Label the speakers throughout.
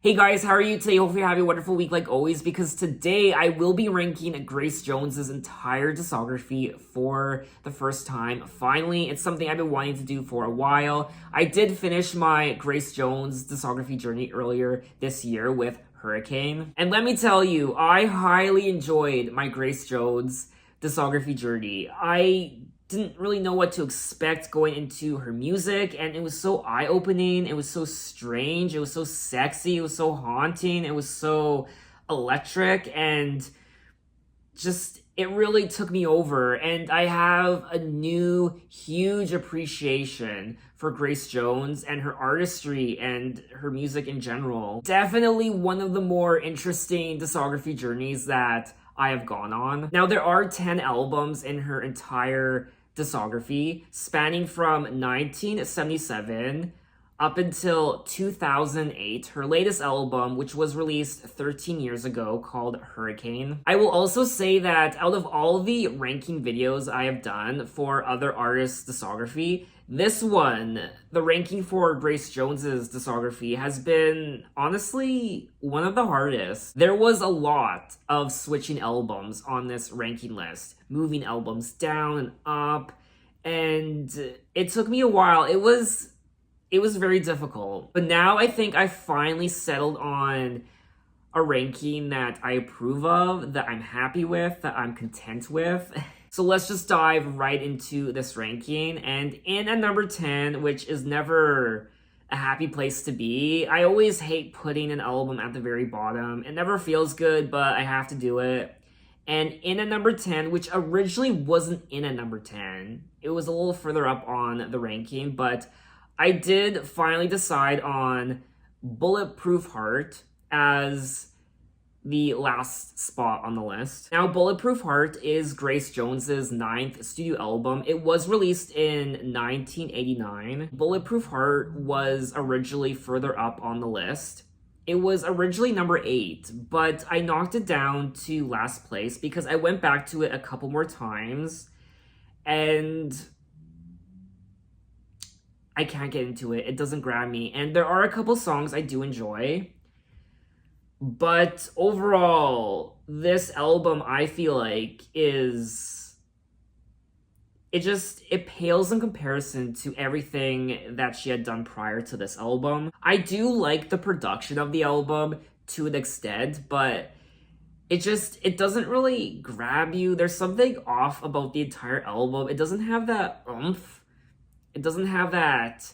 Speaker 1: Hey guys, how are you today? Hopefully you're having a wonderful week like always, because today I will be ranking Grace Jones's entire discography for the first time. Finally, it's something I've been wanting to do for a while. I did finish my Grace Jones discography journey earlier this year with Hurricane. And let me tell you, I highly enjoyed my Grace Jones discography journey. I didn't really know what to expect going into her music, and it was so eye-opening, it was so strange, it was so sexy, it was so haunting, it was so electric, and just it really took me over. And I have a new huge appreciation for Grace Jones and her artistry and her music in general. Definitely one of the more interesting discography journeys that I have gone on. Now, there are 10 albums in her entire discography, spanning from 1977 up until 2008, her latest album, which was released 13 years ago, called Hurricane. I will also say that out of all the ranking videos I have done for other artists' discography, this one, the ranking for Grace Jones's discography, has been honestly one of the hardest. There was a lot of switching albums on this ranking list, moving albums down and up, and it took me a while. It was very difficult. But now I think I finally settled on a ranking that I approve of, that I'm happy with, that I'm content with. So let's just dive right into this ranking. And in at number 10, which is never a happy place to be, I always hate putting an album at the very bottom. It never feels good, but I have to do it. And in at number 10, which originally wasn't in at number 10, it was a little further up on the ranking, but I did finally decide on Bulletproof Heart as the last spot on the list. Now, Bulletproof Heart is Grace Jones's 9th studio album. It was released in 1989. Bulletproof Heart was originally further up on the list. It was originally number 8, but I knocked it down to last place because I went back to it a couple more times, and I can't get into it. It doesn't grab me. And there are a couple songs I do enjoy, but overall, this album, I feel like, it pales in comparison to everything that she had done prior to this album. I do like the production of the album to an extent, but it doesn't really grab you. There's something off about the entire album. It doesn't have that oomph. It doesn't have that.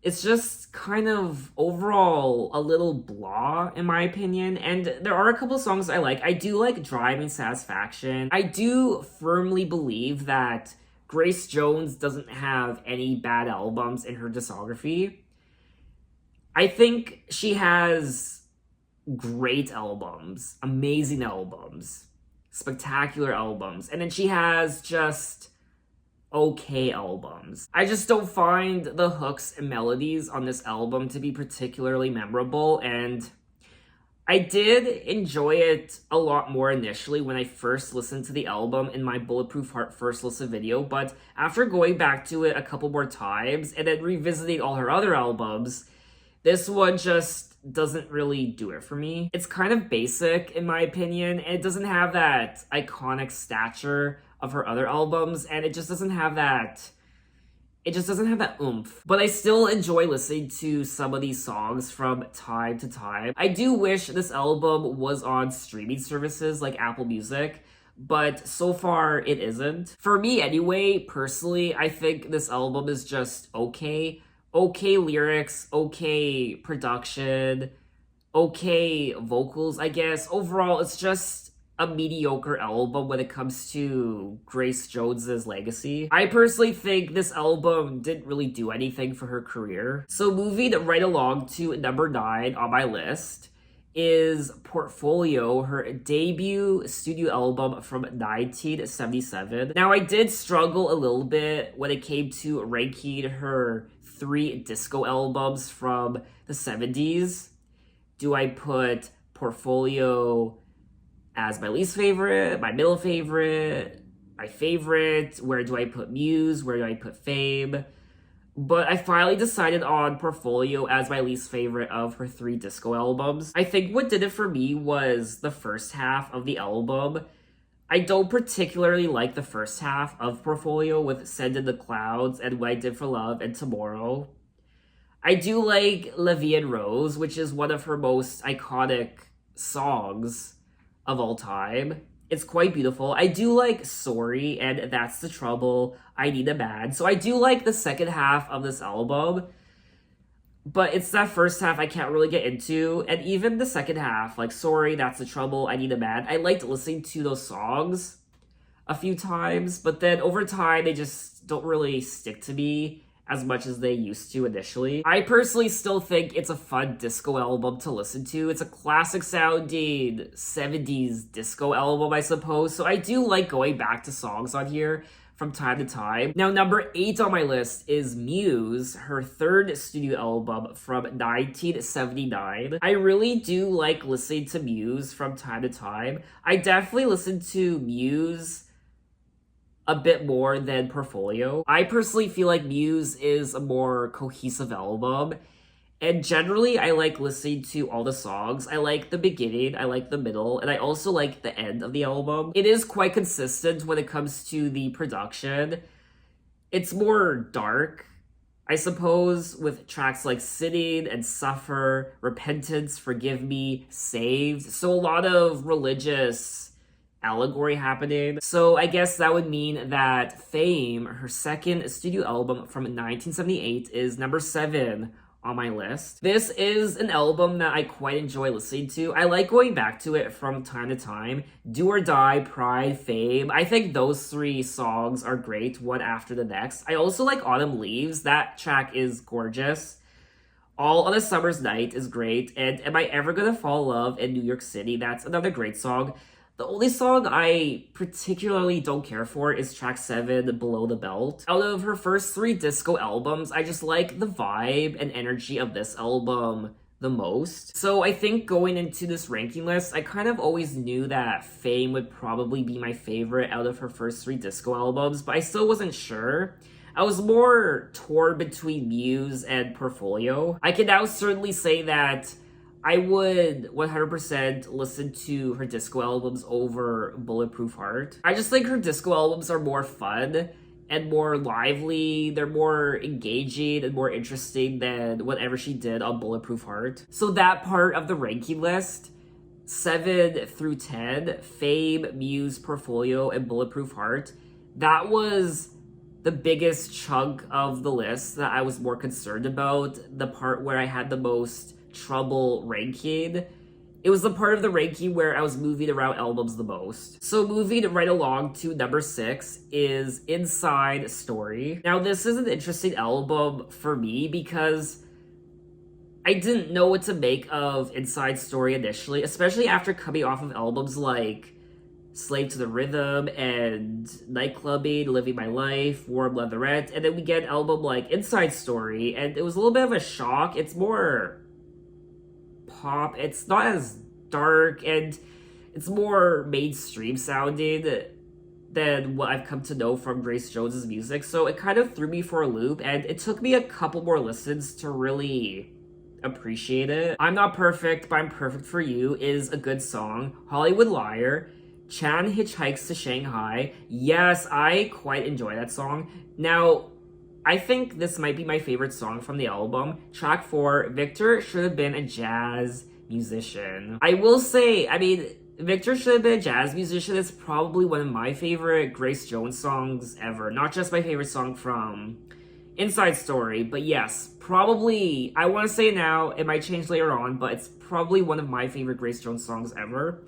Speaker 1: It's just kind of overall a little blah, in my opinion. And there are a couple songs I like. I do like Driving Satisfaction. I do firmly believe that Grace Jones doesn't have any bad albums in her discography. I think she has great albums, amazing albums, spectacular albums. And then she has just okay albums. I just don't find the hooks and melodies on this album to be particularly memorable, and I did enjoy it a lot more initially when I first listened to the album in my Bulletproof Heart first listen video, but after going back to it a couple more times and then revisiting all her other albums, this one just doesn't really do it for me. It's kind of basic in my opinion, and it doesn't have that iconic stature of her other albums, and it just doesn't have that oomph. But I still enjoy listening to some of these songs from time to time. I do wish this album was on streaming services like Apple Music, but so far it isn't. For me anyway, personally, I think this album is just okay. Okay lyrics, okay production, okay vocals, I guess. Overall, it's just a mediocre album when it comes to Grace Jones's legacy. I personally think this album didn't really do anything for her career. So moving right along to number 9 on my list is Portfolio, her debut studio album from 1977. Now, I did struggle a little bit when it came to ranking her 3 disco albums from the 70s. Do I put Portfolio as my least favorite, my middle favorite, my favorite? Where do I put Muse? Where do I put Fame? But I finally decided on Portfolio as my least favorite of her 3 disco albums. I think what did it for me was the first half of the album. I don't particularly like the first half of Portfolio with Send in the Clouds and What I Did for Love and Tomorrow. I do like La Vie en Rose, which is one of her most iconic songs of all time. It's quite beautiful. I do like Sorry and That's the Trouble, I Need a Man. So I do like the second half of this album, but it's that first half I can't really get into. And even the second half, like Sorry, That's the Trouble, I Need a Man, I liked listening to those songs a few times, but then over time they just don't really stick to me as much as they used to initially. I personally still think it's a fun disco album to listen to. It's a classic sounding 70s disco album, I suppose, so I do like going back to songs on here from time to time. Now, number 8 on my list is Muse, her 3rd studio album from 1979. I really do like listening to Muse from time to time. I definitely listen to Muse a bit more than Portfolio. I personally feel like Muse is a more cohesive album, and generally I like listening to all the songs. I like the beginning, I like the middle, and I also like the end of the album. It is quite consistent when it comes to the production. It's more dark, I suppose, with tracks like Sitting and Suffer, Repentance, Forgive Me, Saved. So a lot of religious allegory happening. So I guess that would mean that Fame, her 2nd studio album from 1978, is number 7 on my list. This is an album that I quite enjoy listening to. I like going back to it from time to time. Do or Die, Pride, Fame. I think those 3 songs are great, one after the next. I also like Autumn Leaves. That track is gorgeous. All on a Summer's Night is great. And Am I Ever Gonna Fall in Love in New York City? That's another great song. The only song I particularly don't care for is track 7, Below the Belt. Out of her first 3 disco albums, I just like the vibe and energy of this album the most. So I think going into this ranking list, I kind of always knew that Fame would probably be my favorite out of her first 3 disco albums, but I still wasn't sure. I was more torn between Muse and Portfolio. I can now certainly say that I would 100% listen to her disco albums over Bulletproof Heart. I just think her disco albums are more fun and more lively. They're more engaging and more interesting than whatever she did on Bulletproof Heart. So that part of the ranking list, 7 through 10, Fame, Muse, Portfolio, and Bulletproof Heart, that was the biggest chunk of the list that I was more concerned about. The part where I had the most trouble ranking. It was the part of the ranking where I was moving around albums the most. So moving right along to number 6 is Inside Story. Now this is an interesting album for me because I didn't know what to make of Inside Story initially, especially after coming off of albums like Slave to the Rhythm and Nightclubbing, Living My Life, Warm Leatherette, and then we get an album like Inside Story, and it was a little bit of a shock. It's more pop, it's not as dark, and it's more mainstream sounding than what I've come to know from Grace Jones's music, so it kind of threw me for a loop, and it took me a couple more listens to really appreciate it. I'm Not Perfect, but I'm Perfect for You is a good song. Hollywood Liar, Chan Hitchhikes to Shanghai. Yes, I quite enjoy that song. Now, I think this might be my favorite song from the album. Track 4, Victor Should Have Been a Jazz Musician. I will say, Victor Should Have Been a Jazz Musician is probably one of my favorite Grace Jones songs ever. Not just my favorite song from Inside Story, but yes, probably, I want to say now, it might change later on, but it's probably one of my favorite Grace Jones songs ever.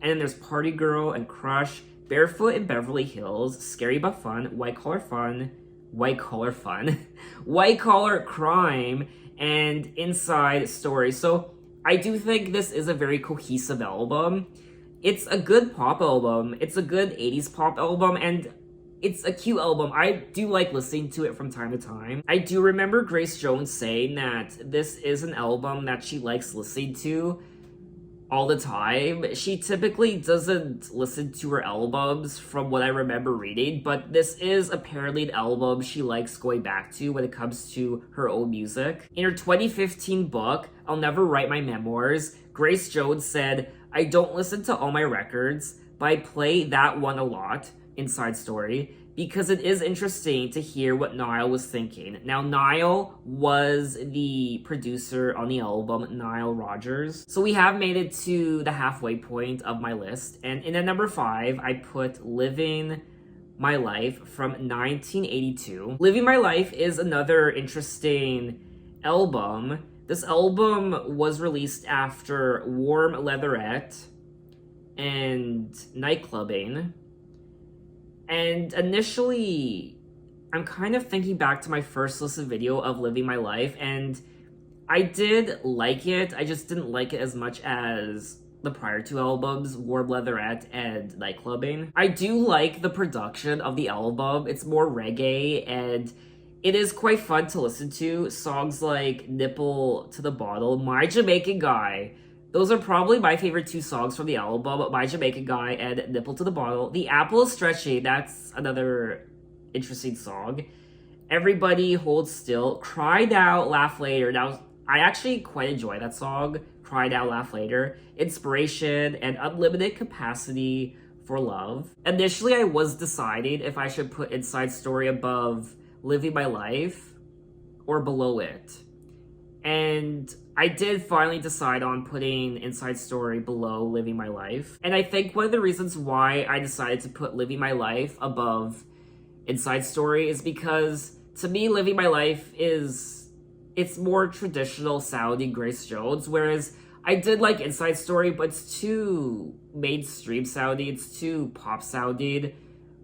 Speaker 1: And then there's Party Girl and Crush, Barefoot in Beverly Hills, Scary But Fun, White Collar Crime, and Inside Story. So I do think this is a very cohesive album. It's a good pop album. It's a good 80s pop album, and it's a cute album. I do like listening to it from time to time. I do remember Grace Jones saying that this is an album that she likes listening to all the time. She typically doesn't listen to her albums from what I remember reading, but this is apparently an album she likes going back to when it comes to her own music. In her 2015 book, I'll Never Write My Memoirs, Grace Jones said, "I don't listen to all my records, but I play that one a lot," Inside Story, because it is interesting to hear what Niall was thinking. Now, Niall was the producer on the album, Nile Rodgers. So we have made it to the halfway point of my list. And in at number 5, I put Living My Life from 1982. Living My Life is another interesting album. This album was released after Warm Leatherette and Nightclubbing. And initially, I'm kind of thinking back to my first listen video of Living My Life, and I did like it. I just didn't like it as much as the prior two albums, Warm Leatherette and Nightclubbing. I do like the production of the album. It's more reggae, and it is quite fun to listen to. Songs like Nipple to the Bottle, My Jamaican Guy, those are probably my favorite two songs from the album, My Jamaican Guy and Nipple to the Bottle. The Apple is Stretchy, that's another interesting song. Everybody Hold Still, Cry Now, Laugh Later. Now, I actually quite enjoy that song, Cry Now, Laugh Later. Inspiration and Unlimited Capacity for Love. Initially, I was deciding if I should put Inside Story above Living My Life or below it. And I did finally decide on putting Inside Story below Living My Life. And I think one of the reasons why I decided to put Living My Life above Inside Story is because, to me, Living My Life it's more traditional sounding Grace Jones, whereas I did like Inside Story, but it's too mainstream sounding, it's too pop sounding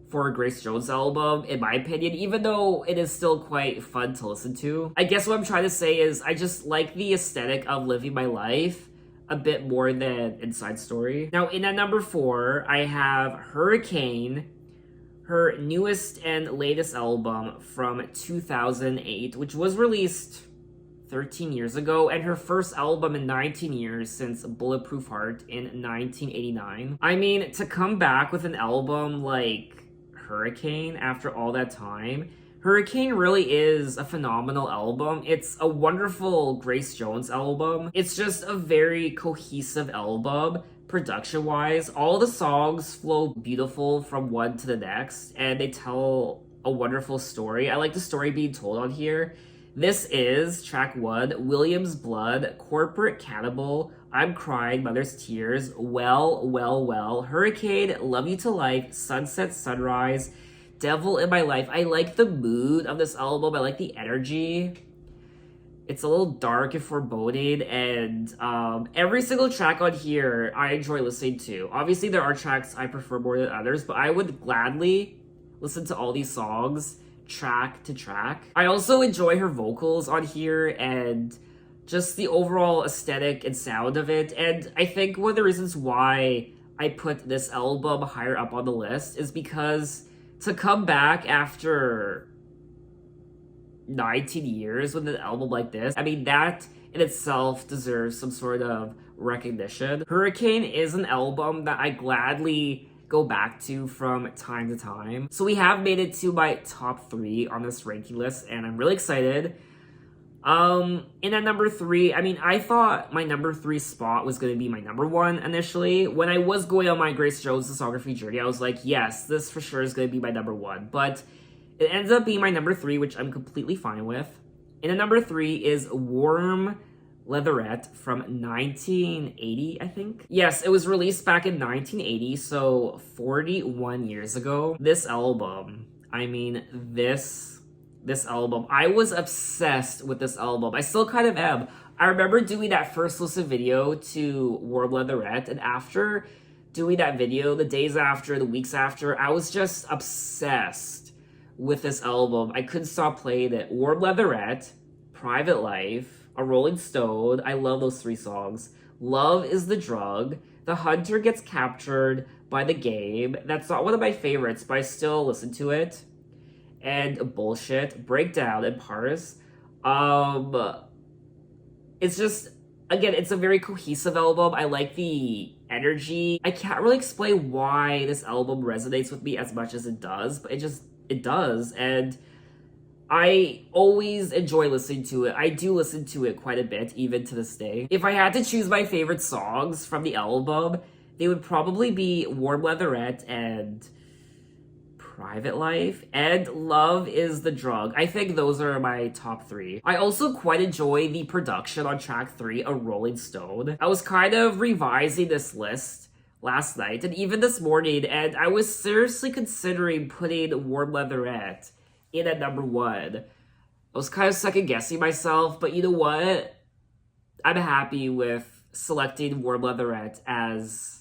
Speaker 1: for a Grace Jones album, in my opinion, even though it is still quite fun to listen to. I guess what I'm trying to say is I just like the aesthetic of Living My Life a bit more than Inside Story. Now, in at number 4, I have Hurricane, her newest and latest album from 2008, which was released 13 years ago, and her first album in 19 years since Bulletproof Heart in 1989. I mean, to come back with an album like Hurricane after all that time, Hurricane really is a phenomenal album. It's a wonderful Grace Jones album. It's just a very cohesive album, production-wise. All the songs flow beautiful from one to the next, and they tell a wonderful story. I like the story being told on here. This is track 1, William's Blood, Corporate Cannibal, I'm Crying, Mother's Tears, Well, Hurricane, Love You to Life, Sunset Sunrise, Devil in My Life. I like the mood of this album. I like the energy. It's a little dark and foreboding, and every single track on here I enjoy listening to. Obviously, there are tracks I prefer more than others, but I would gladly listen to all these songs track to track. I also enjoy her vocals on here and just the overall aesthetic and sound of it. And I think one of the reasons why I put this album higher up on the list is because to come back after 19 years with an album like this, I mean, that in itself deserves some sort of recognition. Hurricane is an album that I gladly go back to from time to time. So we have made it to my top 3 on this ranking list, and I'm really excited. In at number 3, I mean, I thought my number 3 spot was going to be my number 1 initially. When I was going on my Grace Jones discography journey, I was like, yes, this for sure is going to be my number 1. But it ends up being my number 3, which I'm completely fine with. In at number 3 is Warm Leatherette from 1980, I think. Yes, it was released back in 1980, so 41 years ago. This album, I mean, this album, I was obsessed with this album. I still kind of am. I remember doing that first listen video to Warm Leatherette, and after doing that video, the days after, the weeks after, I was just obsessed with this album. I couldn't stop playing it. Warm Leatherette, Private Life, A Rolling Stone, I love those 3 songs. Love is the Drug, The Hunter Gets Captured by the Game. That's not one of my favorites, but I still listen to it. And Bullshit, Breakdown, and Paris. It's just Again, it's a very cohesive album. I like the energy. I can't really explain why this album resonates with me as much as it does, but it does. And I always enjoy listening to it. I do listen to it quite a bit, even to this day. If I had to choose my favorite songs from the album, they would probably be Warm Leatherette and Private Life, and Love is the Drug. I think those are my top 3. I also quite enjoy the production on track 3, A Rolling Stone. I was kind of revising this list last night and even this morning, and I was seriously considering putting Warm Leatherette in at number 1. I was kind of second guessing myself, but you know what? I'm happy with selecting Warm Leatherette as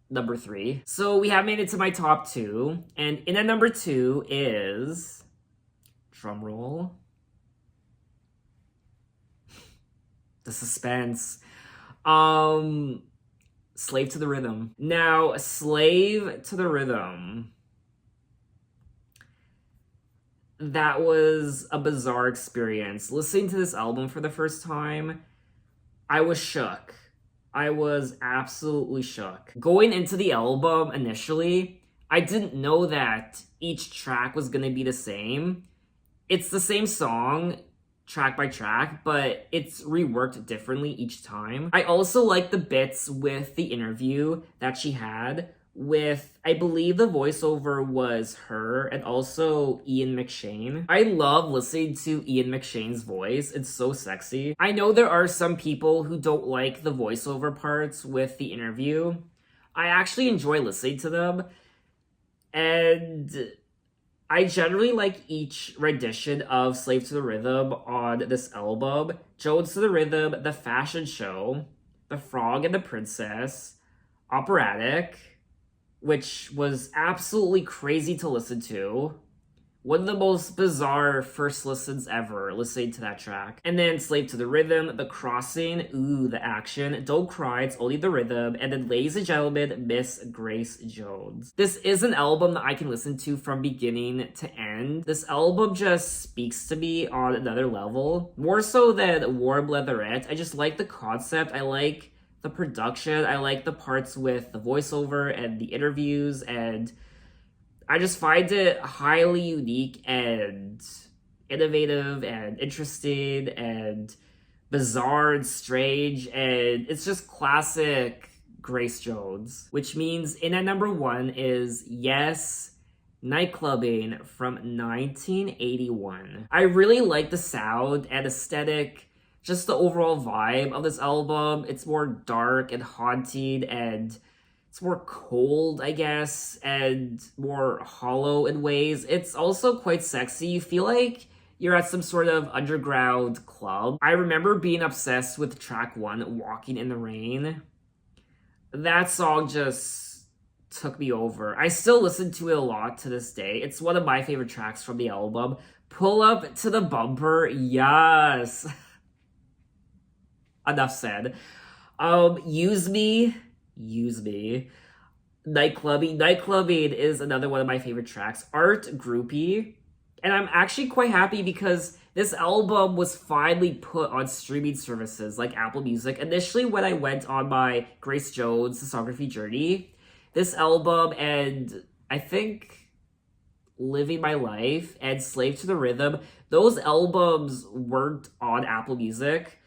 Speaker 1: number 3. So we have made it to my top 2, and in at number 2 is, drumroll, the suspense, Slave to the Rhythm. Now, Slave to the Rhythm, that was a bizarre experience. Listening to this album for the first time, I was shook. I was absolutely shook. Going into the album initially, I didn't know that each track was gonna be the same. It's the same song, track by track, but it's reworked differently each time. I also like the bits with the interview that she had with, I believe the voiceover was her and also Ian McShane. I love listening to Ian McShane's voice. It's so sexy. I know there are some people who don't like the voiceover parts with the interview. I actually enjoy listening to them, and I generally like each rendition of Slave to the Rhythm on this album. Jones to the Rhythm, The Fashion Show, The Frog and the Princess, Operatic, which was absolutely crazy to listen to. One of the most bizarre first listens ever, listening to that track. And then Slave to the Rhythm, The Crossing, ooh, the action, Don't Cry, It's Only the Rhythm, and then Ladies and Gentlemen, Miss Grace Jones. This is an album that I can listen to from beginning to end. This album just speaks to me on another level. More so than Warm Leatherette. I just like the concept, I like the production, I like the parts with the voiceover and the interviews, and I just find it highly unique and innovative and interesting and bizarre and strange, and it's just classic Grace Jones. Which means in at number 1 is Yes, Nightclubbing from 1981. I really like the sound and aesthetic, just the overall vibe of this album. It's more dark and haunting, and it's more cold, I guess, and more hollow in ways. It's also quite sexy. You feel like you're at some sort of underground club. I remember being obsessed with track 1, Walking in the Rain. That song just took me over. I still listen to it a lot to this day. It's one of my favorite tracks from the album. Pull Up to the Bumper, yes. Enough said. Use Me. Nightclubbing is another one of my favorite tracks. Art Groupie. And I'm actually quite happy because this album was finally put on streaming services like Apple Music. Initially, when I went on my Grace Jones discography journey, this album and I think Living My Life and Slave to the Rhythm, those albums weren't on Apple Music.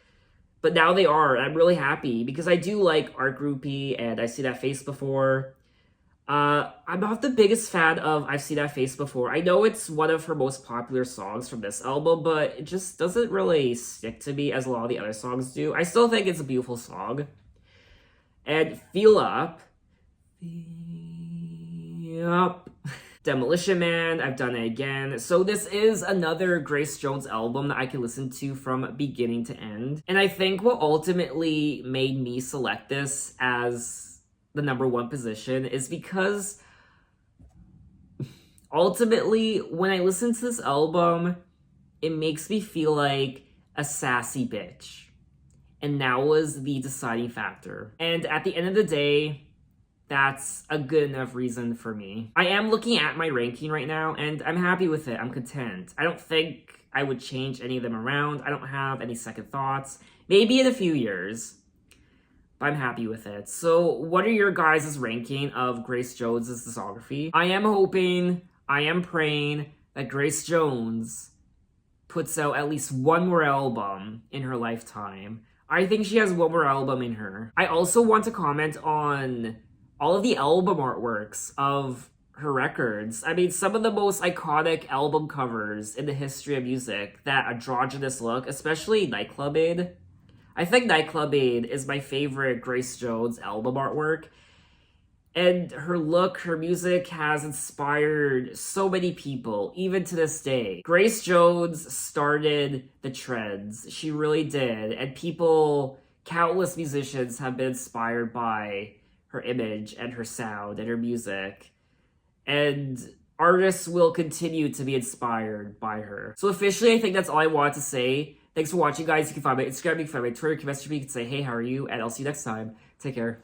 Speaker 1: But now they are, and I'm really happy because I do like Art Groupie and I See That Face Before. I'm not the biggest fan of I've Seen That Face Before. I know it's one of her most popular songs from this album, but it just doesn't really stick to me as a lot of the other songs do. I still think it's a beautiful song. And Feel Up. Demolition Man, I've Done It Again. So this is another Grace Jones album that I can listen to from beginning to end. And I think what ultimately made me select this as the number 1 position is because ultimately, when I listen to this album, it makes me feel like a sassy bitch. And that was the deciding factor. And at the end of the day, that's a good enough reason for me. I am looking at my ranking right now, and I'm happy with it. I'm content. I don't think I would change any of them around. I don't have any second thoughts. Maybe in a few years. but I'm happy with it. So what are your guys' ranking of Grace Jones' discography? I am hoping, I am praying that Grace Jones puts out at least one more album in her lifetime. I think she has one more album in her. I also want to comment on all of the album artworks of her records. I mean, some of the most iconic album covers in the history of music, that androgynous look, especially Nightclub Aid. I think Nightclub Aid is my favorite Grace Jones album artwork. And her look, her music has inspired so many people, even to this day. Grace Jones started the trends. She really did. And people, countless musicians have been inspired by her image and her sound and her music. And artists will continue to be inspired by her. So officially, I think that's all I wanted to say. Thanks for watching, guys. You can find my Instagram, you can find my Twitter, you can message me, you can say, hey, how are you? And I'll see you next time. Take care.